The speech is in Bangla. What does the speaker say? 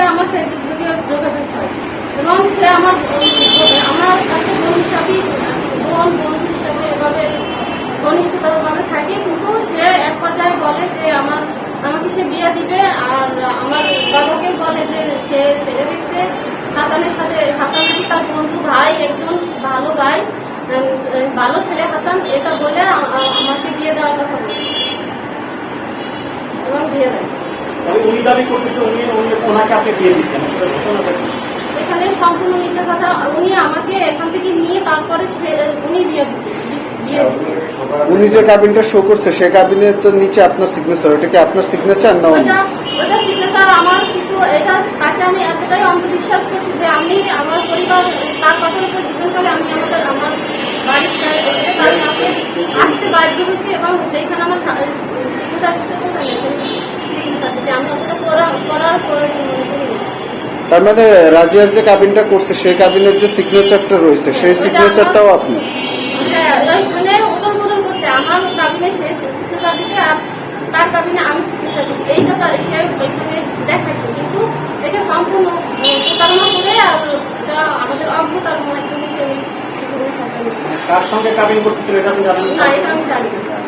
সাথে আমার ফেসবুক থেকে যোগাযোগ হয় এবং সে আমার কাছে বন্ধু হিসাবে এভাবে ঘনিষ্ঠতরভাবে থাকে। কিন্তু সে এক পর্যায়ে বলে যে আমাকে সে বিয়ে দিবে, আর আমার বাবাকে বলে যে সে ছেলে দেখছে হাসানের সাথে। হাসান তার বন্ধু ভাই, একজন ভালো ভাই, ভালো ছেলে হাসান, এটা বলে আমাকে বিয়ে দেওয়ার কথা বলে এবং বিয়ে দেয়। উনি দাবি করতেছে ওনাকে আপনি বিয়ে দিচ্ছেন, এখানে সম্পূর্ণ মিথ্যা কথা। উনি আমাকে এখান থেকে নিয়ে তারপরে উনি বিয়ে উনি যে কাবিনটা শো করছে সেই কাবিনের তো নিচে আপনার সিগনেচার, ওটা কি আপনার সিগনেচার না? ওটা সিগনেচার আমার, কিন্তু এটা তাকে আমি এতটাই অন্ধবিশ্বাস করছি যে আমি আমার পরিবার তার কথার উপর ডিপেন্ড করে আমি আমার বাড়ির তার কাছে আসতে বাধ্য হয়েছি এবং যেখানে আমার সিগনেচার দিতে সিগনেচার দিতে আমি অতটা করার প্রয়োজন মনে করি। তার মানে রাজিয়ার যে কাবিনটা করছে সেই কাবিনের যে সিগনেচারটা রয়েছে সেই সিগনেচারটাও আপনার? হ্যাঁ, ওইখানে ওজন করছে আমার কাবিনে সে সিগনেচার দিতে আর তার কাবিনে আমি সিগনেচার দিচ্ছি, এইটা সে ওইখানে দেখাচ্ছে। কিন্তু এটা সম্পূর্ণ প্রতারণা করে আর আমাদের অজ্ঞতার মনে কার সঙ্গে কাবিন করতেছিল এটা আপনি জানেন না, এটা আমি জানি না।